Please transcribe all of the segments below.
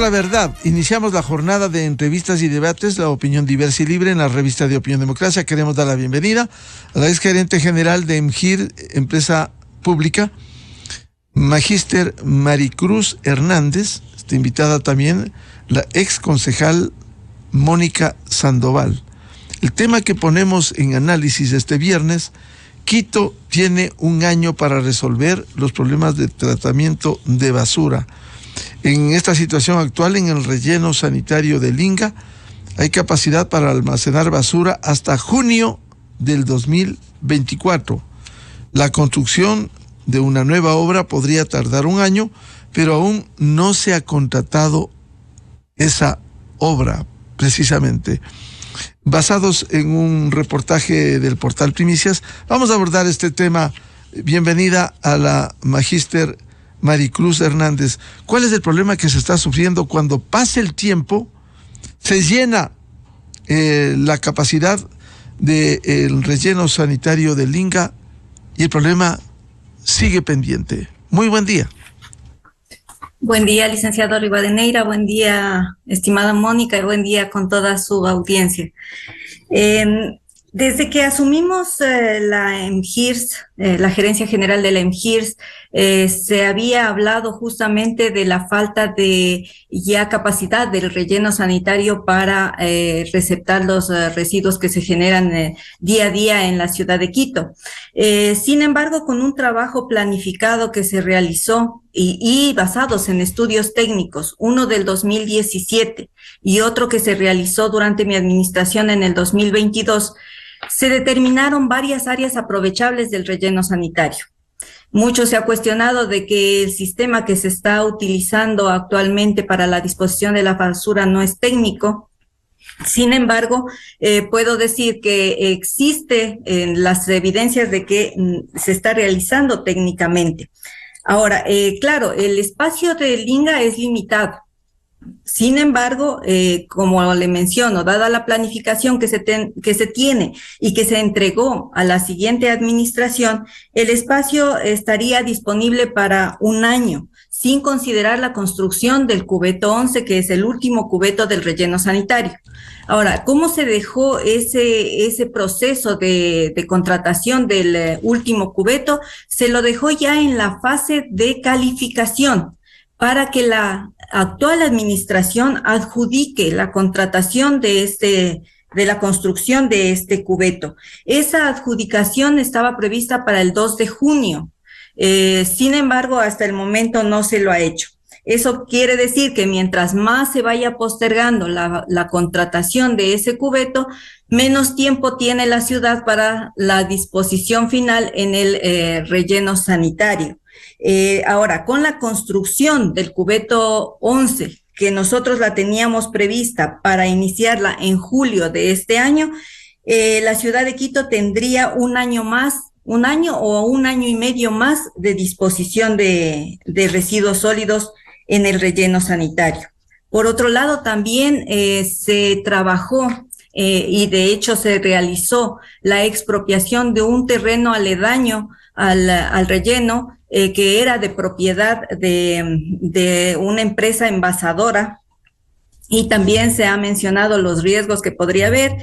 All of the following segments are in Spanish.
la verdad. Iniciamos la jornada de entrevistas y debates, la opinión diversa y libre en la revista de Opinión Democracia. Queremos dar la bienvenida a la exgerente general de EMGIR, empresa pública, Magíster Maricruz Hernández. Está invitada también la ex concejal Mónica Sandoval. El tema que ponemos en análisis este viernes: Quito tiene un año para resolver los problemas de tratamiento de basura. En esta situación actual, en el relleno sanitario de Linga, hay capacidad para almacenar basura hasta junio del 2024. La construcción de una nueva obra podría tardar un año, pero aún no se ha contratado esa obra, precisamente. Basados en un reportaje del portal Primicias, vamos a abordar este tema. Bienvenida a la Magíster Maricruz Hernández. ¿Cuál es el problema que se está sufriendo cuando pasa el tiempo, se llena la capacidad del relleno sanitario de Linga y el problema sigue pendiente? Muy buen día. Buen día, licenciado Rivadeneira, buen día, estimada Mónica, y buen día con toda su audiencia. Desde que asumimos la EMGIRS, la gerencia general de la EMGIRS, se había hablado justamente de la falta de ya capacidad del relleno sanitario para receptar los residuos que se generan día a día en la ciudad de Quito. Sin embargo, con un trabajo planificado que se realizó y basados en estudios técnicos, uno del 2017 y otro que se realizó durante mi administración en el 2022, se determinaron varias áreas aprovechables del relleno sanitario. Mucho se ha cuestionado de que el sistema que se está utilizando actualmente para la disposición de la basura no es técnico. Sin embargo, puedo decir que existe las evidencias de que se está realizando técnicamente. Ahora, claro, el espacio de Linga es limitado. Sin embargo, como le menciono, dada la planificación que se tiene y que se entregó a la siguiente administración, el espacio estaría disponible para un año, sin considerar la construcción del cubeto 11, que es el último cubeto del relleno sanitario. Ahora, ¿cómo se dejó ese proceso de contratación del último cubeto? Se lo dejó ya en la fase de calificación, para que la actual administración adjudique la contratación de la construcción de este cubeto. Esa adjudicación estaba prevista para el 2 de junio. Sin embargo, hasta el momento no se lo ha hecho. Eso quiere decir que mientras más se vaya postergando la contratación de ese cubeto, menos tiempo tiene la ciudad para la disposición final en el relleno sanitario. Ahora, con la construcción del cubeto 11, que nosotros la teníamos prevista para iniciarla en julio de este año, la ciudad de Quito tendría un año o un año y medio más de disposición de residuos sólidos en el relleno sanitario. Por otro lado, también se trabajó y de hecho se realizó la expropiación de un terreno aledaño al relleno, que era de propiedad de una empresa envasadora, y también se ha mencionado los riesgos que podría haber.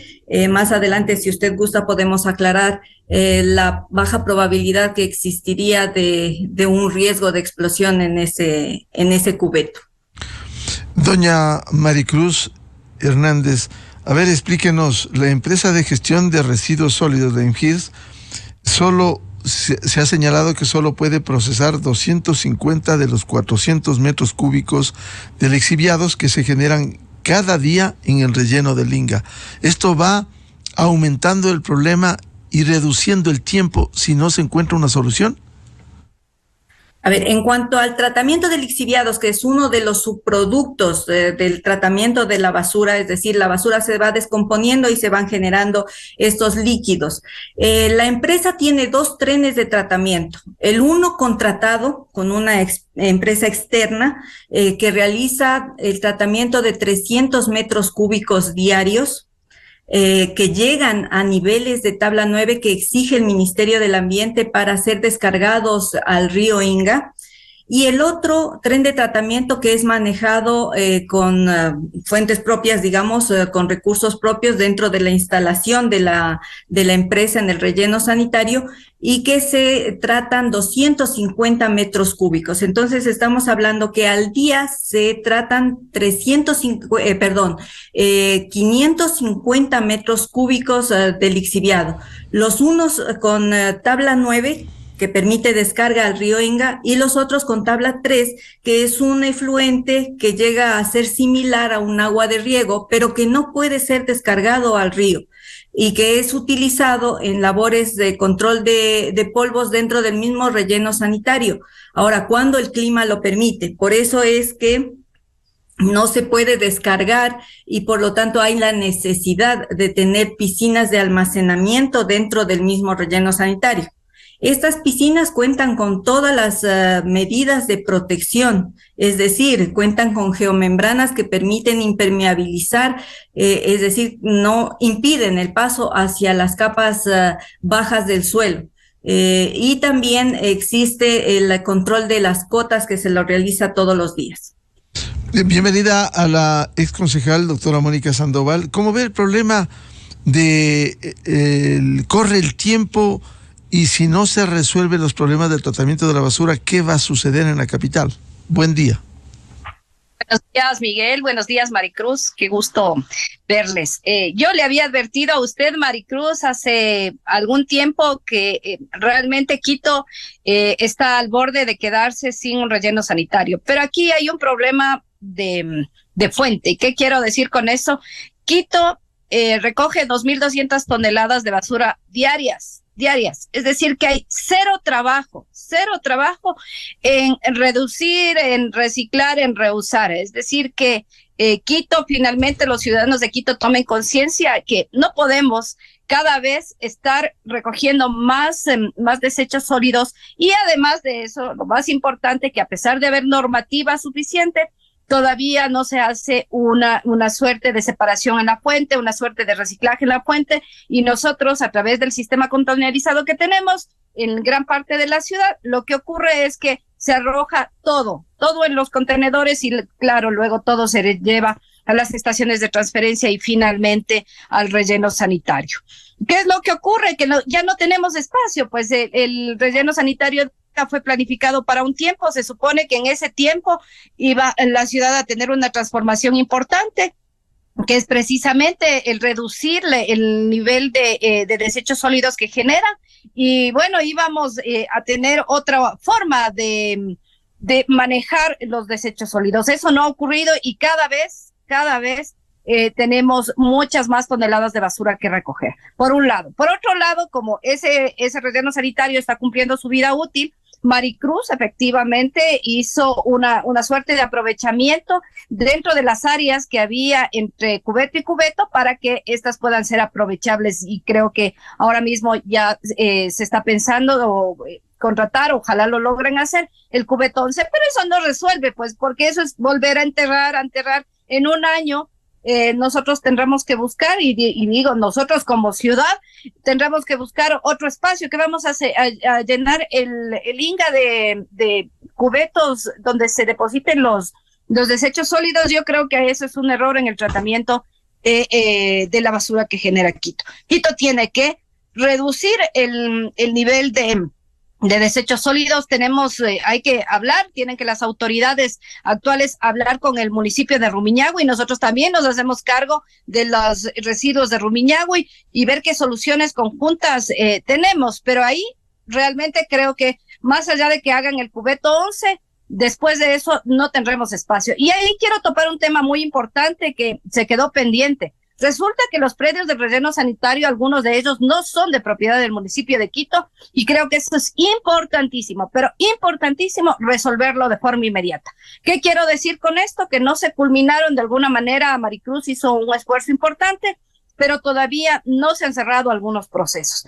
Más adelante, si usted gusta, podemos aclarar la baja probabilidad que existiría de un riesgo de explosión en ese cubeto. Doña Maricruz Hernández, a ver, explíquenos, la empresa de gestión de residuos sólidos de EMGIRS se ha señalado que solo puede procesar 250 de los 400 metros cúbicos de lixiviados que se generan cada día en el relleno de Linga. Esto va aumentando el problema y reduciendo el tiempo si no se encuentra una solución. A ver, en cuanto al tratamiento de lixiviados, que es uno de los subproductos del tratamiento de la basura, es decir, la basura se va descomponiendo y se van generando estos líquidos. La empresa tiene 2 trenes de tratamiento. El uno contratado con una empresa externa que realiza el tratamiento de 300 metros cúbicos diarios, que llegan a niveles de tabla 9 que exige el Ministerio del Ambiente para ser descargados al río Inga. y el otro tren de tratamiento que es manejado con fuentes propias, digamos, con recursos propios dentro de la instalación de la empresa en el relleno sanitario, y que se tratan 250 metros cúbicos. Entonces estamos hablando que al día se tratan 550 metros cúbicos de lixiviado. Los unos con tabla 9, que permite descarga al río Inga, y los otros con tabla 3, que es un efluente que llega a ser similar a un agua de riego, pero que no puede ser descargado al río y que es utilizado en labores de control de polvos dentro del mismo relleno sanitario. Ahora, cuando el clima lo permite, por eso es que no se puede descargar y por lo tanto hay la necesidad de tener piscinas de almacenamiento dentro del mismo relleno sanitario. Estas piscinas cuentan con todas las medidas de protección, es decir, cuentan con geomembranas que permiten impermeabilizar, es decir, no impiden el paso hacia las capas bajas del suelo. Y también existe el control de las cotas que se lo realiza todos los días. Bienvenida a la ex concejal, doctora Mónica Sandoval. ¿Cómo ve el problema de corre el tiempo y si no se resuelven los problemas del tratamiento de la basura, qué va a suceder en la capital? Buen día. Buenos días, Miguel. Buenos días, Maricruz. Qué gusto verles. Yo le había advertido a usted, Maricruz, hace algún tiempo que realmente Quito está al borde de quedarse sin un relleno sanitario. Pero aquí hay un problema de fuente. ¿Y qué quiero decir con eso? Quito recoge 2.200 toneladas de basura diarias, es decir, que hay cero trabajo en reducir, en reciclar, en reusar, es decir, que Quito, finalmente los ciudadanos de Quito tomen conciencia que no podemos cada vez estar recogiendo más desechos sólidos, y además de eso, lo más importante, que a pesar de haber normativa suficiente, todavía no se hace una suerte de separación en la fuente, una suerte de reciclaje en la fuente, y nosotros, a través del sistema contaminarizado que tenemos en gran parte de la ciudad, lo que ocurre es que se arroja todo en los contenedores y, claro, luego todo se lleva a las estaciones de transferencia y finalmente al relleno sanitario. ¿Qué es lo que ocurre? Que ya no tenemos espacio, pues el relleno sanitario fue planificado para un tiempo, se supone que en ese tiempo iba la ciudad a tener una transformación importante, que es precisamente el reducir el nivel de desechos sólidos que generan, y bueno, íbamos a tener otra forma de manejar los desechos sólidos. Eso no ha ocurrido y cada vez tenemos muchas más toneladas de basura que recoger, por un lado. Por otro lado, como ese relleno sanitario está cumpliendo su vida útil, Maricruz efectivamente hizo una suerte de aprovechamiento dentro de las áreas que había entre cubeto y cubeto para que estas puedan ser aprovechables, y creo que ahora mismo ya se está pensando contratar, ojalá lo logren hacer, el cubeto 11, pero eso no resuelve, pues, porque eso es volver a enterrar en un año. Nosotros tendremos que buscar, y digo, nosotros como ciudad tendremos que buscar otro espacio que vamos a llenar el Inga de cubetos donde se depositen los desechos sólidos. Yo creo que eso es un error en el tratamiento de la basura que genera Quito. Quito tiene que reducir el nivel de desechos sólidos. Hay que hablar, tienen que las autoridades actuales hablar con el municipio de Rumiñahui, y nosotros también nos hacemos cargo de los residuos de Rumiñahui y ver qué soluciones conjuntas tenemos, pero ahí realmente creo que más allá de que hagan el cubeto 11, después de eso no tendremos espacio. Y ahí quiero topar un tema muy importante que se quedó pendiente. Resulta que los predios del relleno sanitario, algunos de ellos no son de propiedad del municipio de Quito, y creo que esto es importantísimo, pero importantísimo resolverlo de forma inmediata. ¿Qué quiero decir con esto? Que no se culminaron de alguna manera. Maricruz hizo un esfuerzo importante, pero todavía no se han cerrado algunos procesos.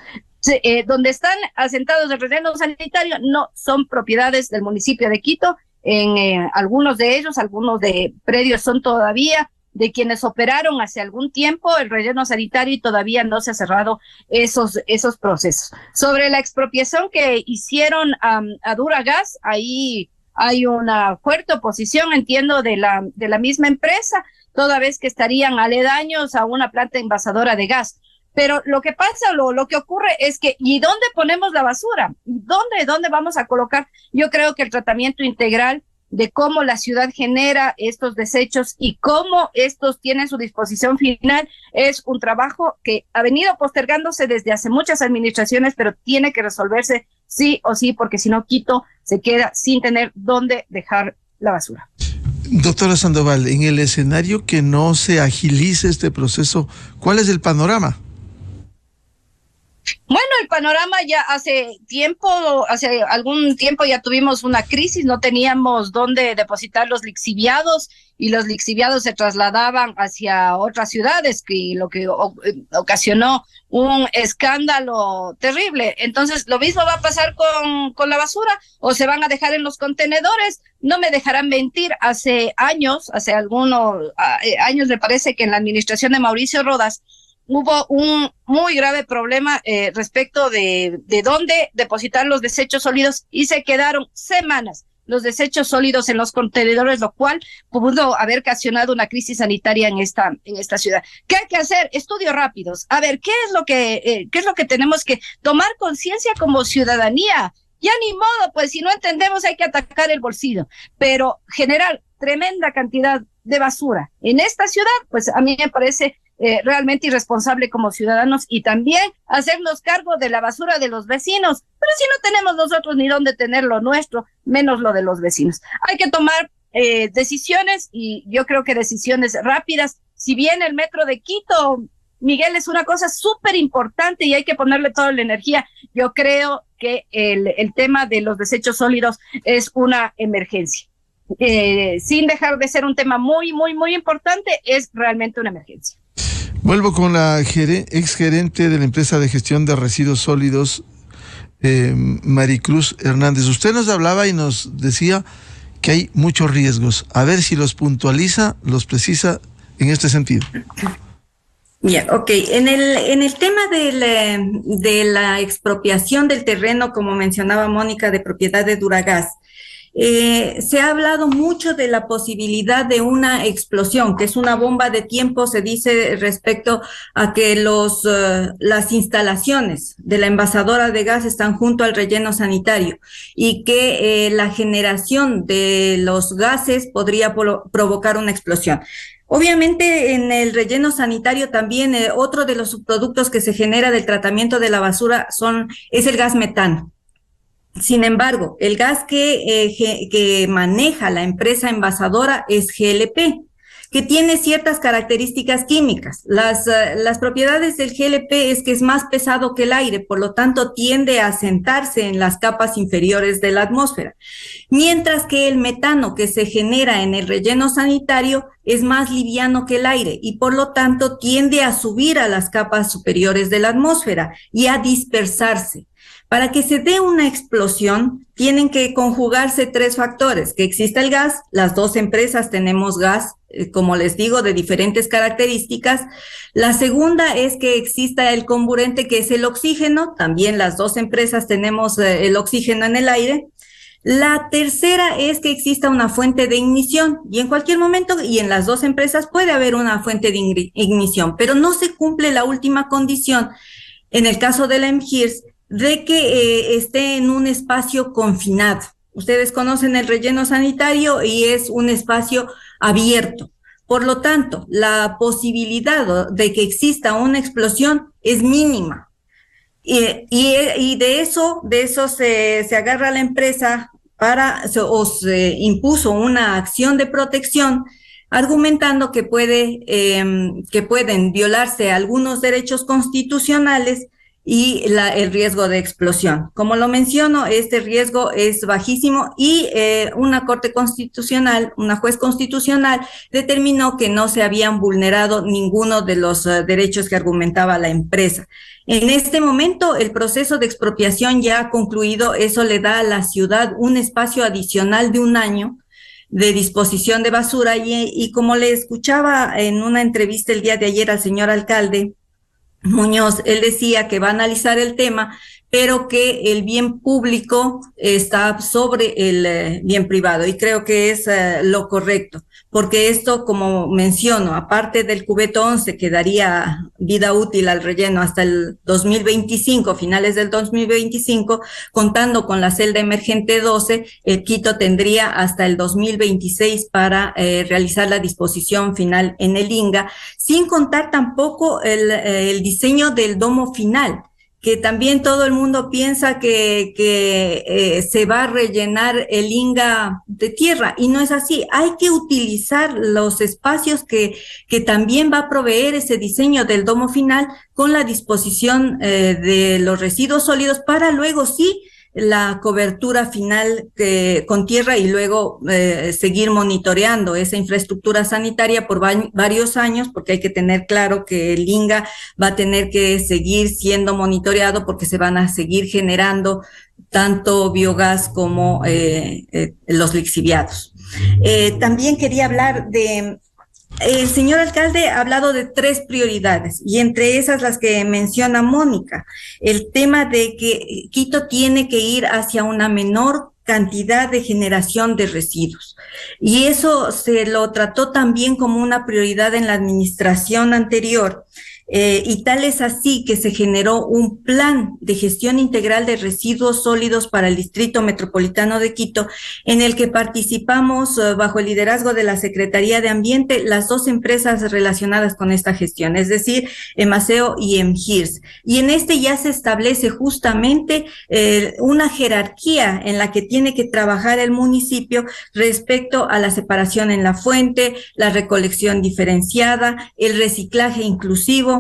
Donde están asentados el relleno sanitario no son propiedades del municipio de Quito. En algunos de ellos, algunos de predios son todavía de quienes operaron hace algún tiempo el relleno sanitario, y todavía no se ha cerrado esos procesos. Sobre la expropiación que hicieron a Duragas, ahí hay una fuerte oposición, entiendo, de la misma empresa, toda vez que estarían aledaños a una planta envasadora de gas. Pero lo que pasa, lo que ocurre es que, ¿y dónde ponemos la basura? ¿Dónde vamos a colocar? Yo creo que el tratamiento integral de cómo la ciudad genera estos desechos y cómo estos tienen su disposición final es un trabajo que ha venido postergándose desde hace muchas administraciones, pero tiene que resolverse sí o sí, porque si no, Quito se queda sin tener dónde dejar la basura. Doctora Sandoval, en el escenario que no se agilice este proceso, ¿cuál es el panorama? Bueno, el panorama ya hace algún tiempo ya tuvimos una crisis, no teníamos dónde depositar los lixiviados y los lixiviados se trasladaban hacia otras ciudades, lo que ocasionó un escándalo terrible. Entonces, lo mismo va a pasar con la basura, o se van a dejar en los contenedores. No me dejarán mentir, hace algunos años, me parece que en la administración de Mauricio Rodas, hubo un muy grave problema respecto de dónde depositar los desechos sólidos y se quedaron semanas los desechos sólidos en los contenedores, lo cual pudo haber ocasionado una crisis sanitaria en esta ciudad. ¿Qué hay que hacer? Estudios rápidos. A ver, ¿qué es lo que tenemos que tomar conciencia como ciudadanía? Ya ni modo, pues si no entendemos hay que atacar el bolsillo, pero generar tremenda cantidad de basura en esta ciudad, pues a mí me parece realmente irresponsable como ciudadanos, y también hacernos cargo de la basura de los vecinos. Pero si no tenemos nosotros ni dónde tener lo nuestro, menos lo de los vecinos. Hay que tomar decisiones, y yo creo que decisiones rápidas. Si bien el metro de Quito, Miguel, es una cosa súper importante y hay que ponerle toda la energía, yo creo que el tema de los desechos sólidos es una emergencia. Sin dejar de ser un tema muy, muy, muy importante, es realmente una emergencia. Vuelvo con la exgerente de la empresa de gestión de residuos sólidos, Maricruz Hernández. Usted nos hablaba y nos decía que hay muchos riesgos. A ver si los puntualiza, los precisa en este sentido. Ya, ok. En el tema de la expropiación del terreno, como mencionaba Mónica, de propiedad de Duragas, se ha hablado mucho de la posibilidad de una explosión, que es una bomba de tiempo, se dice, respecto a que las instalaciones de la envasadora de gas están junto al relleno sanitario y que la generación de los gases podría provocar una explosión. Obviamente, en el relleno sanitario también otro de los subproductos que se genera del tratamiento de la basura es el gas metano. Sin embargo, el gas que maneja la empresa envasadora es GLP, que tiene ciertas características químicas. Las propiedades del GLP es que es más pesado que el aire, por lo tanto tiende a asentarse en las capas inferiores de la atmósfera, mientras que el metano que se genera en el relleno sanitario es más liviano que el aire y por lo tanto tiende a subir a las capas superiores de la atmósfera y a dispersarse. Para que se dé una explosión, tienen que conjugarse tres factores: que exista el gas, las dos empresas tenemos gas, como les digo, de diferentes características. La segunda es que exista el comburente, que es el oxígeno, también las dos empresas tenemos el oxígeno en el aire. La tercera es que exista una fuente de ignición, y en cualquier momento, y en las dos empresas puede haber una fuente de ignición, pero no se cumple la última condición, en el caso de la MGIRS, de que esté en un espacio confinado. Ustedes conocen el relleno sanitario y es un espacio abierto. Por lo tanto, la posibilidad de que exista una explosión es mínima. Y de eso se agarra la empresa se impuso una acción de protección, argumentando que pueden violarse algunos derechos constitucionales y el riesgo de explosión. Como lo menciono, este riesgo es bajísimo y una juez constitucional determinó que no se habían vulnerado ninguno de los derechos que argumentaba la empresa. En este momento, el proceso de expropiación ya ha concluido. Eso le da a la ciudad un espacio adicional de 1 año de disposición de basura y como le escuchaba en una entrevista el día de ayer al señor alcalde Muñoz, él decía que va a analizar el tema, pero que el bien público está sobre el bien privado, y creo que es lo correcto, porque esto, como menciono, aparte del cubeto 11 que daría vida útil al relleno hasta el 2025, finales del 2025, contando con la celda emergente 12, el Quito tendría hasta el 2026 para realizar la disposición final en el INGA, sin contar tampoco el diseño del domo final, que también todo el mundo piensa que se va a rellenar el INGA de tierra, y no es así. Hay que utilizar los espacios que también va a proveer ese diseño del domo final con la disposición de los residuos sólidos, para luego sí la cobertura final con tierra, y luego seguir monitoreando esa infraestructura sanitaria por varios años, porque hay que tener claro que el INGA va a tener que seguir siendo monitoreado, porque se van a seguir generando tanto biogás como los lixiviados. También quería hablar de... El señor alcalde ha hablado de 3 prioridades, y entre esas las que menciona Mónica, el tema de que Quito tiene que ir hacia una menor cantidad de generación de residuos. Y eso se lo trató también como una prioridad en la administración anterior. Y tal es así que se generó un plan de gestión integral de residuos sólidos para el Distrito Metropolitano de Quito, en el que participamos bajo el liderazgo de la Secretaría de Ambiente, las 2 empresas relacionadas con esta gestión, es decir, Emaceo y Emgirs. Y en este ya se establece justamente una jerarquía en la que tiene que trabajar el municipio respecto a la separación en la fuente, la recolección diferenciada, el reciclaje inclusivo,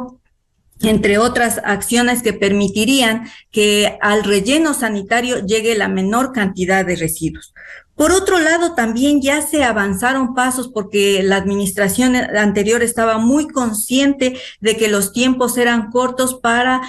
entre otras acciones que permitirían que al relleno sanitario llegue la menor cantidad de residuos. Por otro lado, también ya se avanzaron pasos, porque la administración anterior estaba muy consciente de que los tiempos eran cortos para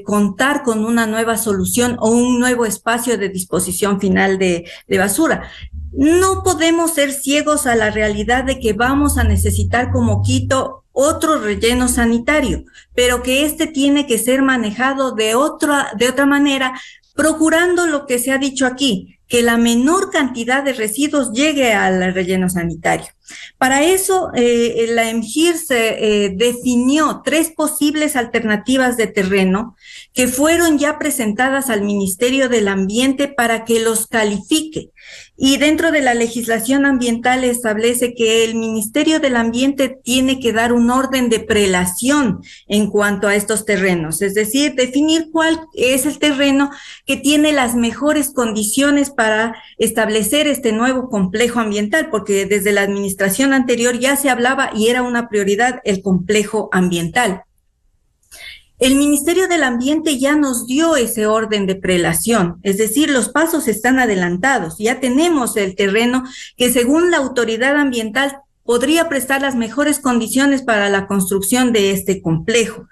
contar con una nueva solución o un nuevo espacio de disposición final de basura. No podemos ser ciegos a la realidad de que vamos a necesitar como Quito otro relleno sanitario, pero que este tiene que ser manejado de otra manera, procurando lo que se ha dicho aquí, que la menor cantidad de residuos llegue al relleno sanitario. Para eso, la Emgirs definió 3 posibles alternativas de terreno que fueron ya presentadas al Ministerio del Ambiente para que los califique. Y dentro de la legislación ambiental establece que el Ministerio del Ambiente tiene que dar un orden de prelación en cuanto a estos terrenos, es decir, definir cuál es el terreno que tiene las mejores condiciones para establecer este nuevo complejo ambiental, porque desde la administración anterior ya se hablaba y era una prioridad el complejo ambiental. El Ministerio del Ambiente ya nos dio ese orden de prelación, es decir, los pasos están adelantados, ya tenemos el terreno que según la autoridad ambiental podría prestar las mejores condiciones para la construcción de este complejo.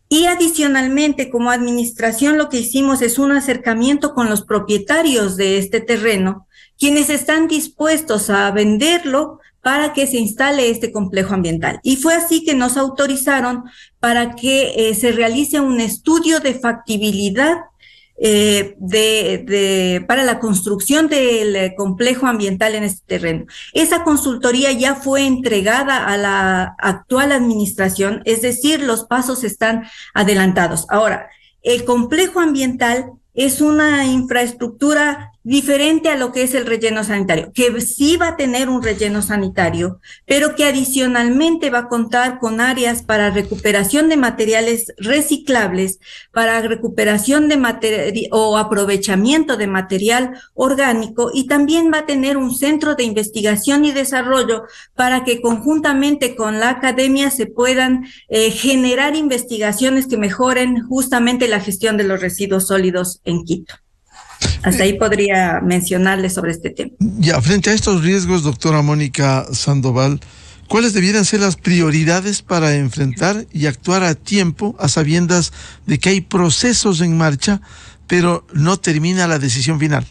Y adicionalmente, como administración, lo que hicimos es un acercamiento con los propietarios de este terreno, quienes están dispuestos a venderlo para que se instale este complejo ambiental. Y fue así que nos autorizaron para que se realice un estudio de factibilidad para la construcción del complejo ambiental en este terreno. Esa consultoría ya fue entregada a la actual administración, es decir, los pasos están adelantados. Ahora, el complejo ambiental es una infraestructura diferente a lo que es el relleno sanitario, que sí va a tener un relleno sanitario, pero que adicionalmente va a contar con áreas para recuperación de materiales reciclables, para recuperación de o aprovechamiento de material orgánico, y también va a tener un centro de investigación y desarrollo para que conjuntamente con la academia se puedan generar investigaciones que mejoren justamente la gestión de los residuos sólidos en Quito. Hasta ahí podría mencionarles sobre este tema. Ya, frente a estos riesgos, doctora Mónica Sandoval, ¿cuáles debieran ser las prioridades para enfrentar y actuar a tiempo, a sabiendas de que hay procesos en marcha, pero no termina la decisión final?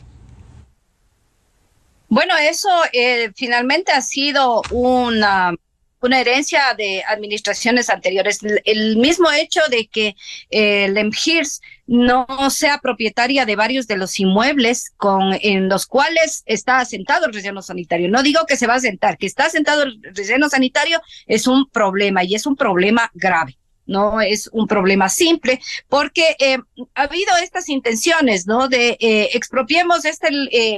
Bueno, eso finalmente ha sido una herencia de administraciones anteriores. El mismo hecho de que el MGIRS no sea propietaria de varios de los inmuebles en los cuales está asentado el relleno sanitario. No digo que se va a asentar, que está asentado el relleno sanitario es un problema y es un problema grave. No es un problema simple, porque ha habido estas intenciones, ¿no? De expropiemos este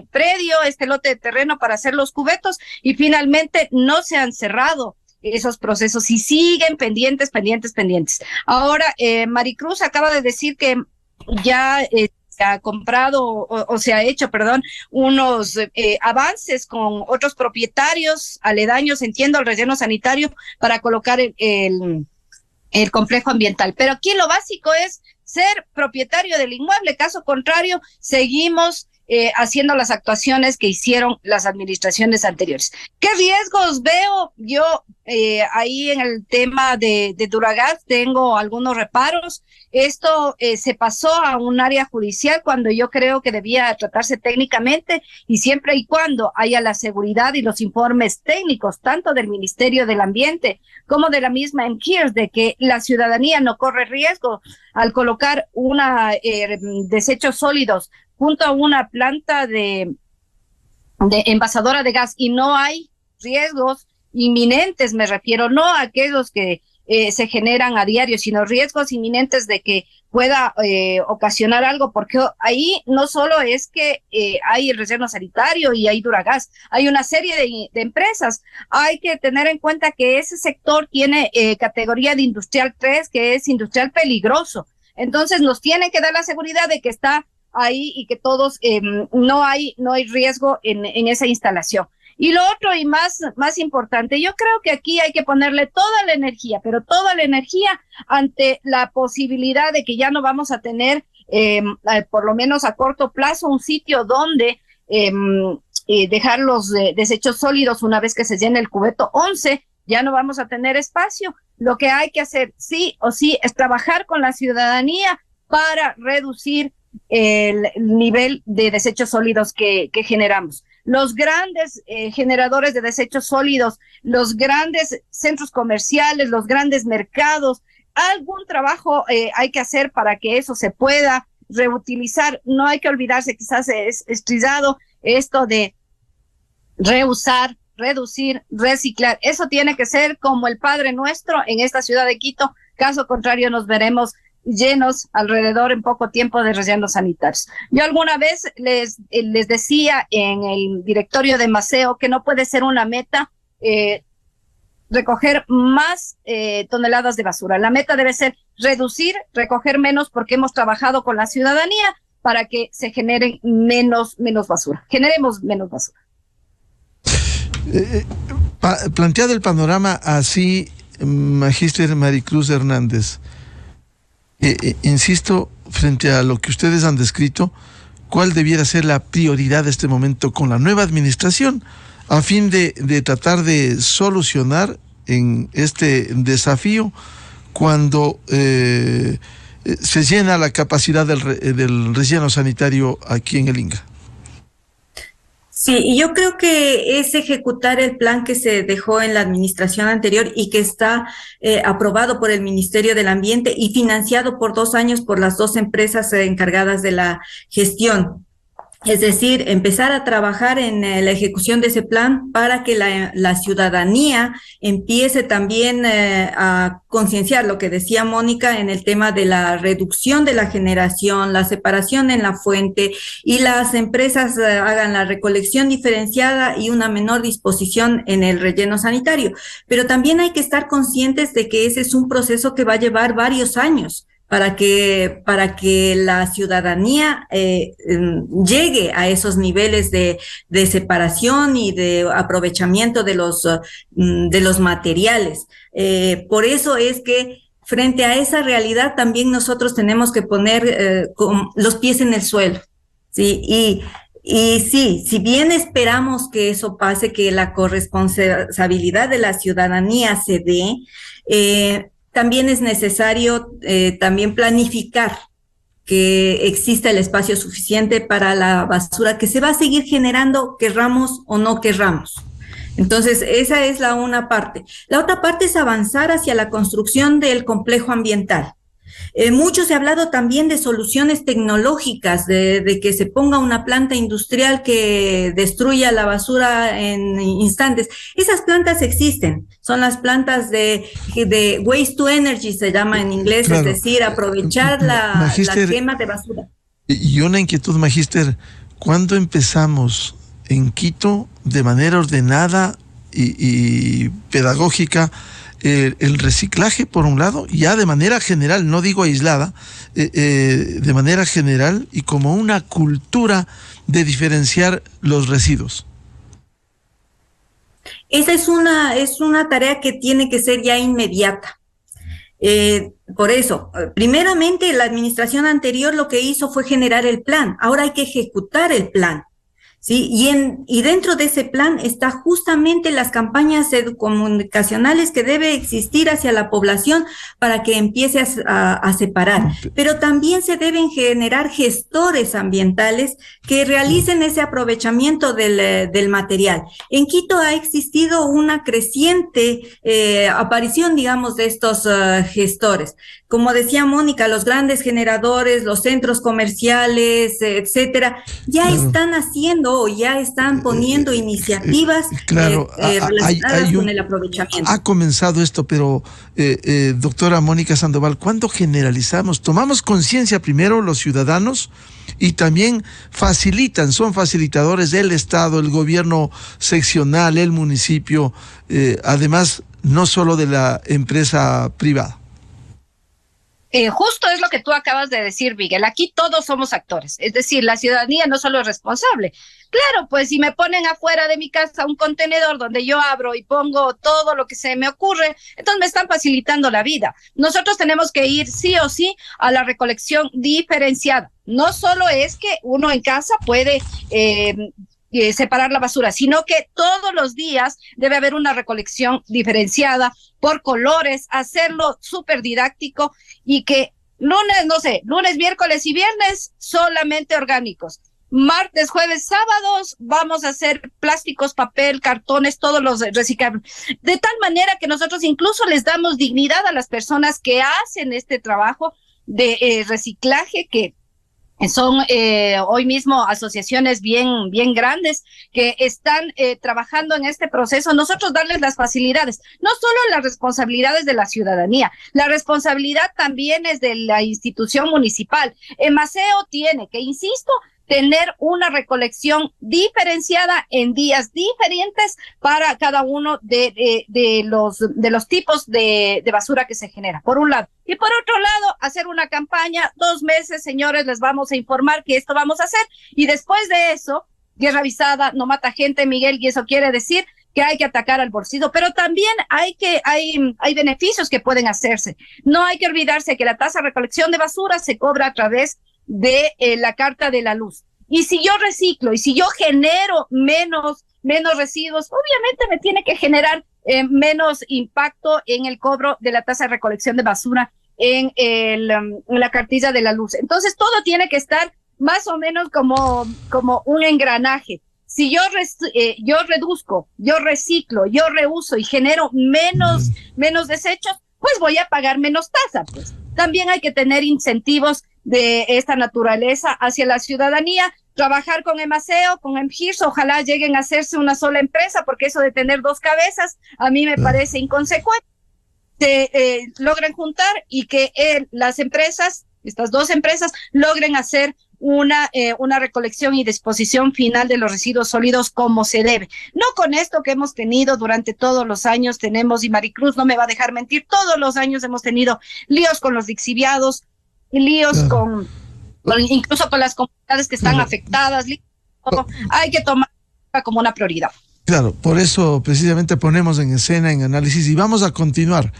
predio, este lote de terreno para hacer los cubetos, y finalmente no se han cerrado esos procesos y siguen pendientes. Ahora, Maricruz acaba de decir que ya se ha comprado o se ha hecho, unos avances con otros propietarios aledaños, entiendo, al relleno sanitario para colocar el complejo ambiental. Pero aquí lo básico es ser propietario del inmueble. Caso contrario, seguimos haciendo las actuaciones que hicieron las administraciones anteriores. ¿Qué riesgos veo yo ahí en el tema de Duragas? Tengo algunos reparos. Esto se pasó a un área judicial cuando yo creo que debía tratarse técnicamente, y siempre y cuando haya la seguridad y los informes técnicos, tanto del Ministerio del Ambiente como de la misma MGIRS, de que la ciudadanía no corre riesgo al colocar desechos sólidos junto a una planta de envasadora de gas, y no hay riesgos inminentes, me refiero, no a aquellos que se generan a diario, sino riesgos inminentes de que pueda ocasionar algo, porque ahí no solo es que hay el relleno sanitario y hay Duragas, hay una serie de empresas. Hay que tener en cuenta que ese sector tiene categoría de industrial 3, que es industrial peligroso. Entonces nos tienen que dar la seguridad de que está ahí y que todos no hay riesgo en esa instalación. Y lo otro y más importante, yo creo que aquí hay que ponerle toda la energía, pero toda la energía ante la posibilidad de que ya no vamos a tener, por lo menos a corto plazo, un sitio donde dejar los desechos sólidos una vez que se llene el cubeto 11, ya no vamos a tener espacio. Lo que hay que hacer sí o sí es trabajar con la ciudadanía para reducir el nivel de desechos sólidos que generamos. Los grandes generadores de desechos sólidos, los grandes centros comerciales, los grandes mercados, algún trabajo hay que hacer para que eso se pueda reutilizar. No hay que olvidarse, quizás es estrellado esto de reusar, reducir, reciclar. Eso tiene que ser como el Padre Nuestro en esta ciudad de Quito. Caso contrario, nos veremos llenos alrededor en poco tiempo de rellenos sanitarios. Yo alguna vez les decía en el directorio de Maceo que no puede ser una meta recoger más toneladas de basura. La meta debe ser reducir, recoger menos, porque hemos trabajado con la ciudadanía para que se generen menos basura. Generemos menos basura. Planteado el panorama así, Magíster Maricruz Hernández, insisto, frente a lo que ustedes han descrito, ¿cuál debiera ser la prioridad de este momento con la nueva administración a fin de tratar de solucionar en este desafío cuando se llena la capacidad del relleno sanitario aquí en el Inga? Sí, y yo creo que es ejecutar el plan que se dejó en la administración anterior y que está aprobado por el Ministerio del Ambiente y financiado por 2 años por las 2 empresas encargadas de la gestión. Es decir, empezar a trabajar en la ejecución de ese plan para que la ciudadanía empiece también a concienciar lo que decía Mónica en el tema de la reducción de la generación, la separación en la fuente, y las empresas hagan la recolección diferenciada y una menor disposición en el relleno sanitario. Pero también hay que estar conscientes de que ese es un proceso que va a llevar varios años para que la ciudadanía llegue a esos niveles de separación y de aprovechamiento de los materiales. Por eso es que frente a esa realidad también nosotros tenemos que poner los pies en el suelo, ¿sí? Y sí, si bien esperamos que eso pase, que la corresponsabilidad de la ciudadanía se dé, también es necesario también planificar que exista el espacio suficiente para la basura que se va a seguir generando, querramos o no querramos. Entonces, esa es una parte. La otra parte es avanzar hacia la construcción del complejo ambiental. Mucho se ha hablado también de soluciones tecnológicas, de que se ponga una planta industrial que destruya la basura en instantes. Esas plantas existen, son las plantas de waste to energy, se llama en inglés, claro. Es decir, aprovechar la quema de basura. Y una inquietud, Magíster, ¿cuándo empezamos en Quito de manera ordenada y pedagógica el reciclaje por un lado, ya de manera general, no digo aislada, de manera general y como una cultura de diferenciar los residuos? Esa es una tarea que tiene que ser ya inmediata. Por eso, primeramente la administración anterior lo que hizo fue generar el plan, ahora hay que ejecutar el plan. ¿Sí? Y dentro de ese plan está justamente las campañas comunicacionales que debe existir hacia la población para que empiece a separar. Pero también se deben generar gestores ambientales que realicen ese aprovechamiento del material. En Quito ha existido una creciente aparición, digamos, de estos gestores. Como decía Mónica, los grandes generadores, los centros comerciales, etcétera, ya están haciendo o ya están poniendo iniciativas relacionadas con el aprovechamiento. Ha comenzado esto, pero doctora Mónica Sandoval, ¿cuándo generalizamos? Tomamos conciencia primero los ciudadanos y también son facilitadores del Estado, el gobierno seccional, el municipio, además no solo de la empresa privada. Justo es lo que tú acabas de decir, Miguel. Aquí todos somos actores. Es decir, la ciudadanía no solo es responsable. Claro, pues si me ponen afuera de mi casa un contenedor donde yo abro y pongo todo lo que se me ocurre, entonces me están facilitando la vida. Nosotros tenemos que ir sí o sí a la recolección diferenciada. No solo es que uno en casa puede separar la basura, sino que todos los días debe haber una recolección diferenciada por colores, hacerlo súper didáctico y que lunes, miércoles y viernes solamente orgánicos. Martes, jueves, sábados vamos a hacer plásticos, papel, cartones, todos los reciclables. De tal manera que nosotros incluso les damos dignidad a las personas que hacen este trabajo de reciclaje, que son hoy mismo asociaciones bien grandes que están trabajando en este proceso. Nosotros darles las facilidades, no solo las responsabilidades de la ciudadanía, la responsabilidad también es de la institución municipal. Maceo tiene que, insisto, tener una recolección diferenciada en días diferentes para cada uno de los tipos de basura que se genera, por un lado. Y por otro lado, hacer una campaña, 2 meses, señores, les vamos a informar que esto vamos a hacer, y después de eso, guerra avisada no mata gente, Miguel, y eso quiere decir que hay que atacar al bolsillo, pero también hay beneficios que pueden hacerse. No hay que olvidarse que la tasa de recolección de basura se cobra a través de la carta de la luz. Y si yo reciclo y si yo genero menos residuos, obviamente me tiene que generar menos impacto en el cobro de la tasa de recolección de basura en la cartilla de la luz. Entonces todo tiene que estar más o menos como un engranaje. Si yo reduzco, yo reciclo, yo reuso y genero menos desechos, pues voy a pagar menos tasa. Pues también hay que tener incentivos de esta naturaleza hacia la ciudadanía, trabajar con Maceo, con MGIRS, ojalá lleguen a hacerse una sola empresa, porque eso de tener 2 cabezas a mí me parece inconsecuente. Se logren juntar y que las empresas, estas 2 empresas, logren hacer una recolección y disposición final de los residuos sólidos como se debe. No con esto que hemos tenido durante todos los años, y Maricruz no me va a dejar mentir, todos los años hemos tenido líos con los lixiviados, líos incluso con las comunidades que están afectadas. Hay que tomar como una prioridad. Claro, por eso precisamente ponemos en escena, en análisis, y vamos a continuar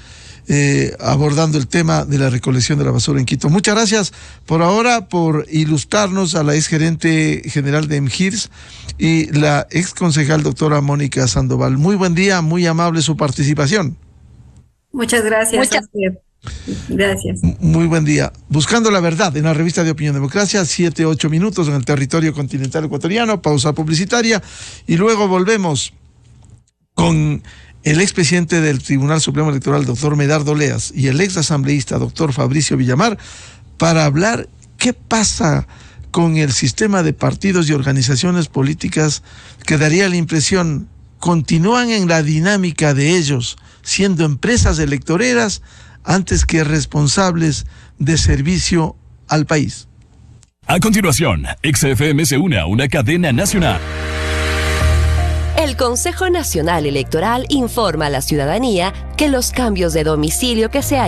abordando el tema de la recolección de la basura en Quito. Muchas gracias por ahora, por ilustrarnos a la exgerente general de MGIRS y la exconcejal doctora Mónica Sandoval. Muy buen día, muy amable su participación. Muchas gracias. Gracias. Muy buen día. Buscando la verdad en la revista de Opinión Democracia, 7-8 minutos en el territorio continental ecuatoriano, pausa publicitaria y luego volvemos con el expresidente del Tribunal Supremo Electoral, doctor Medardo Leas, y el ex asambleísta, doctor Fabricio Villamar, para hablar qué pasa con el sistema de partidos y organizaciones políticas que daría la impresión continúan en la dinámica de ellos, siendo empresas electoreras antes que responsables de servicio al país. A continuación, XFM se une a una cadena nacional. El Consejo Nacional Electoral informa a la ciudadanía que los cambios de domicilio que se hayan